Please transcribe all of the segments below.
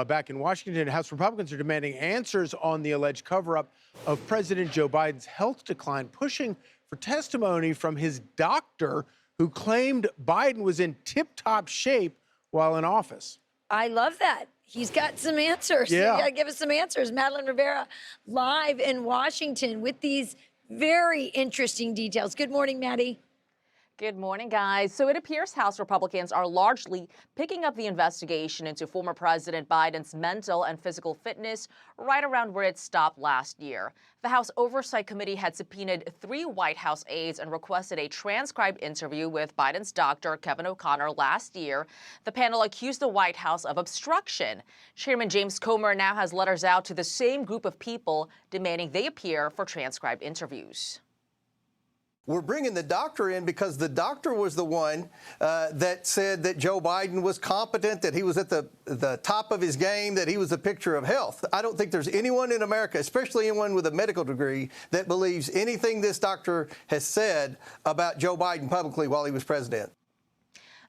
back in Washington. House Republicans are demanding answers on the alleged cover-up of President Joe Biden's health decline, pushing for testimony from his doctor who claimed Biden was in tip-top shape while in office. I love that. He's got some answers. Yeah. You gotta give us some answers. Madeleine Rivera live in Washington with these very interesting details. Good morning, Maddie. Good morning, guys. So it appears House Republicans are largely picking up the investigation into former President Biden's mental and physical fitness right around where it stopped last year. The House Oversight Committee had subpoenaed 3 White House aides and requested a transcribed interview with Biden's doctor, Kevin O'Connor, last year. The panel accused the White House of obstruction. Chairman James Comer now has letters out to the same group of people demanding they appear for transcribed interviews. We're bringing the doctor in because the doctor was the one that said that Joe Biden was competent, that he was at the top of his game, that he was a picture of health. I don't think there's anyone in America, especially anyone with a medical degree, that believes anything this doctor has said about Joe Biden publicly while he was president.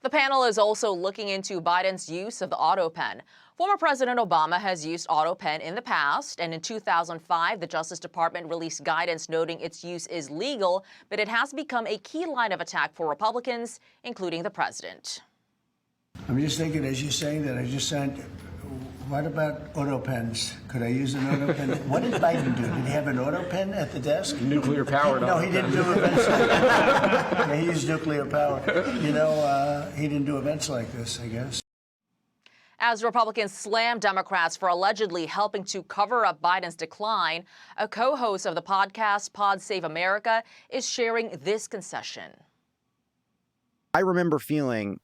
The panel is also looking into Biden's use of the Autopen. Former President Obama has used Autopen in the past, and in 2005, the Justice Department released guidance noting its use is legal, but it has become a key line of attack for Republicans, including the president. I'm just thinking, as you say that, I just said, what about Autopens? Could I use an Autopen? What did Biden do? Did he have an Autopen at the desk? Nuclear powered. No, he didn't do events like that. Yeah, he used nuclear power. You know, he didn't do events like this, I guess. As Republicans slam Democrats for allegedly helping to cover up Biden's decline, a co-host of the podcast Pod Save America is sharing this concession. I remember feeling,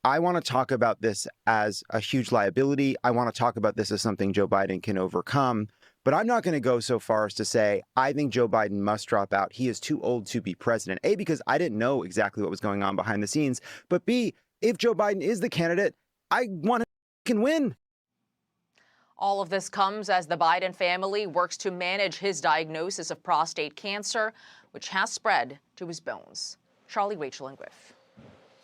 I want to talk about this as a huge liability. I want to talk about this as something Joe Biden can overcome. But I'm not going to go so far as to say, I think Joe Biden must drop out. He is too old to be president. A, because I didn't know exactly what was going on behind the scenes. But B, if Joe Biden is the candidate, I want to win. All of this comes as the Biden family works to manage his diagnosis of prostate cancer, which has spread to his bones. Charlie, Rachel, and Griff.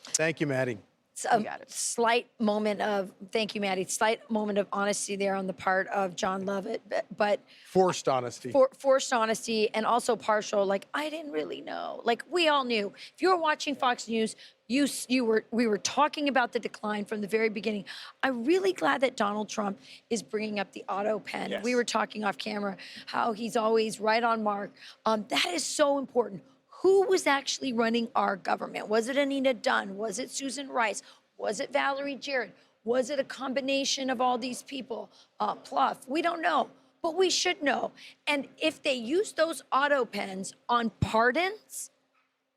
Thank you, Maddie. It's a slight moment of, thank you, Maddie, slight moment of honesty there on the part of John Lovett, but forced honesty. Forced honesty, and also partial, like, I didn't really know. Like, we all knew. If you were watching Fox News, we were talking about the decline from the very beginning. I'm really glad that Donald Trump is bringing up the Autopen. Yes. We were talking off camera how he's always right on mark. That is so important. Who was actually running our government? Was it Anita Dunn? Was it Susan Rice? Was it Valerie Jarrett? Was it a combination of all these people? Pluff, we don't know, but we should know. And if they use those Autopens on pardons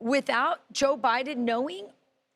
without Joe Biden knowing,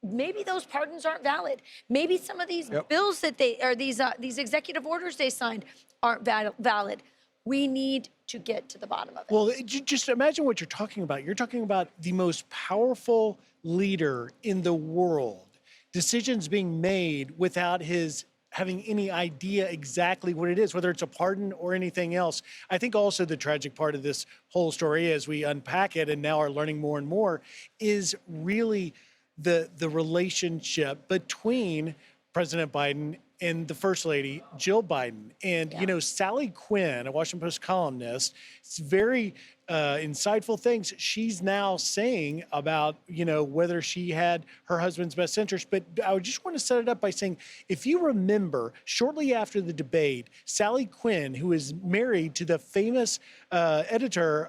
maybe those pardons aren't valid. Maybe some of these bills that these executive orders they signed aren't valid. We need to get to the bottom of it. Well, just imagine what you're talking about. You're talking about the most powerful leader in the world. Decisions being made without his having any idea exactly what it is, whether it's a pardon or anything else. I think also the tragic part of this whole story, as we unpack it and now are learning more and more, is really the relationship between President Biden and the First Lady, Jill Biden. And, you know, Sally Quinn, a Washington Post columnist, it's very insightful things she's now saying about, you know, whether she had her husband's best interest. But I would just want to set it up by saying, if you remember, shortly after the debate, Sally Quinn, who is married to the famous publisher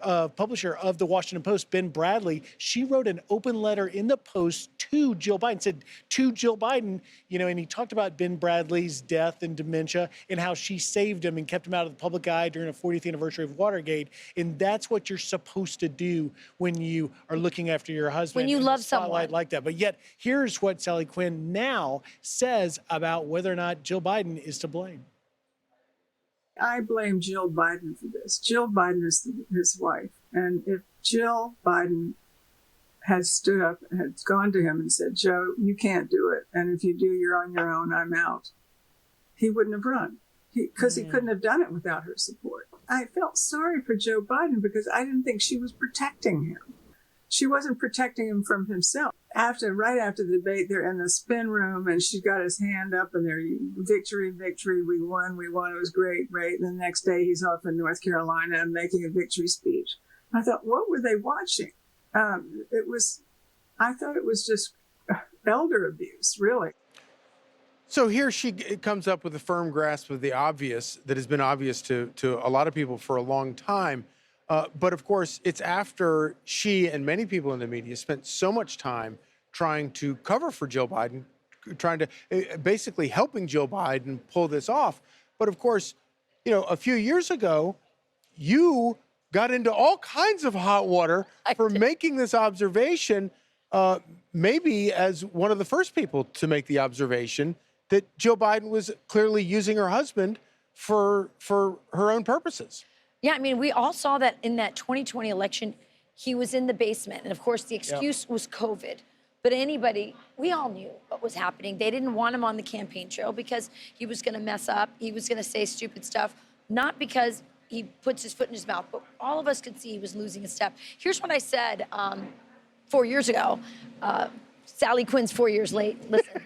of the Washington Post, Ben Bradley, she wrote an open letter in the Post to Jill Biden, said to Jill Biden, you know, and he talked about Ben Bradley's death and dementia and how she saved him and kept him out of the public eye during the 40th anniversary of Watergate. And that's what you're supposed to do when you are looking after your husband. When you love someone like that. But yet, here's what Sally Quinn now says about whether or not Jill Biden is to blame. I blame Jill Biden for this. Jill Biden is his wife. And if Jill Biden had stood up and had gone to him and said, Joe, you can't do it. And if you do, you're on your own. I'm out. He wouldn't have run because he couldn't have done it without her support. I felt sorry for Joe Biden because I didn't think she was protecting him. she wasn't protecting him from himself. Right after the debate, they're in the spin room, and she got his hand up, and they're victory, victory, we won, it was great. And the next day, he's off in North Carolina and making a victory speech. I thought, what were they watching? I thought it was just elder abuse, really. So here she comes up with a firm grasp of the obvious that has been obvious to a lot of people for a long time. But of course, it's after she and many people in the media spent so much time trying to cover for Jill Biden, trying to basically helping Jill Biden pull this off. But of course, a few years ago, you got into all kinds of hot water for making this observation, maybe as one of the first people to make the observation that Jill Biden was clearly using her husband for her own purposes. Yeah, I mean, we all saw that in that 2020 election, he was in the basement. And of course, the excuse was COVID. But we all knew what was happening. They didn't want him on the campaign trail because he was going to mess up. He was going to say stupid stuff, not because he puts his foot in his mouth, but all of us could see he was losing a step. Here's what I said 4 years ago. Sally Quinn's 4 years late. Listen.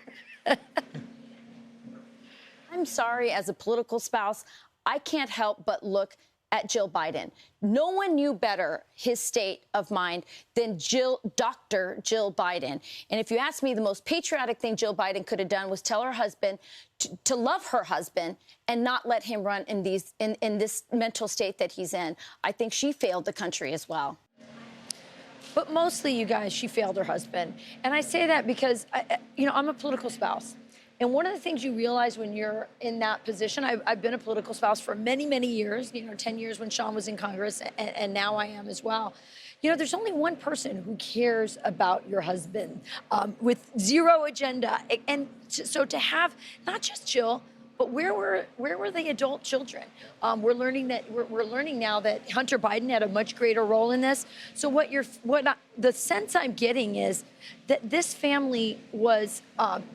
I'm sorry, as a political spouse, I can't help but look at Jill Biden. No one knew better his state of mind than Dr. Jill Biden. And if you ask me, the most patriotic thing Jill Biden could have done was tell her husband to love her husband and not let him run in this mental state that he's in. I think she failed the country as well. But mostly, you guys, she failed her husband. And I say that because, I'm a political spouse. And one of the things you realize when you're in that position, I've been a political spouse for many, many years, 10 years when Sean was in Congress, and now I am as well. There's only one person who cares about your husband with zero agenda. And so to have not just Jill, but where were the adult children? We're learning now that Hunter Biden had a much greater role in this. So the sense I'm getting is that this family was,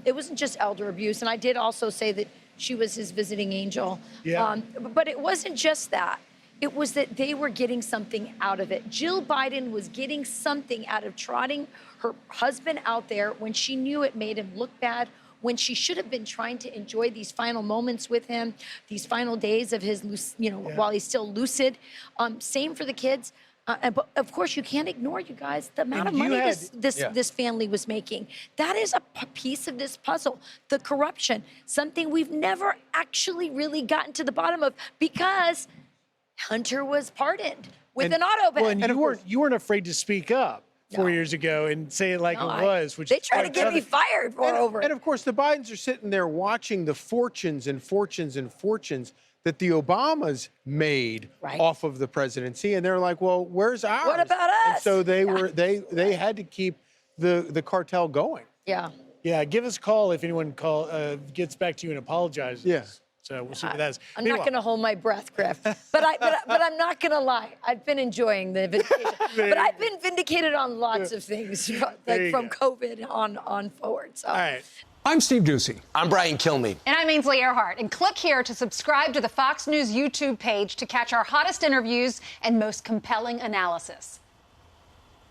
it wasn't just elder abuse. And I did also say that she was his visiting angel. Yeah. But it wasn't just that. It was that they were getting something out of it. Jill Biden was getting something out of trotting her husband out there when she knew it made him look bad, when she should have been trying to enjoy these final moments with him, these final days of his, while he's still lucid. Same for the kids. But of course, you can't ignore, you guys, the amount of money this family was making. That is a piece of this puzzle. The corruption, something we've never actually really gotten to the bottom of because Hunter was pardoned with an Autopen. Well, and you weren't afraid to speak up 4 years ago and say it like it was. They tried to get me fired over it. And of course, the Bidens are sitting there watching the fortunes and fortunes and fortunes that the Obamas made off of the presidency, and they're like, "Well, where's ours? What about us?" And so they had to keep the cartel going. Yeah. Yeah. Give us a call if anyone gets back to you and apologizes. Yeah. So we'll see what that is. I'm not going to hold my breath, Griff. But I'm not going to lie. I've been enjoying the vindication. But I've been vindicated on lots of things, from COVID on forward. So. All right. I'm Steve Ducey. I'm Brian Kilmeade. And I'm Ainsley Earhart. And click here to subscribe to the Fox News YouTube page to catch our hottest interviews and most compelling analysis.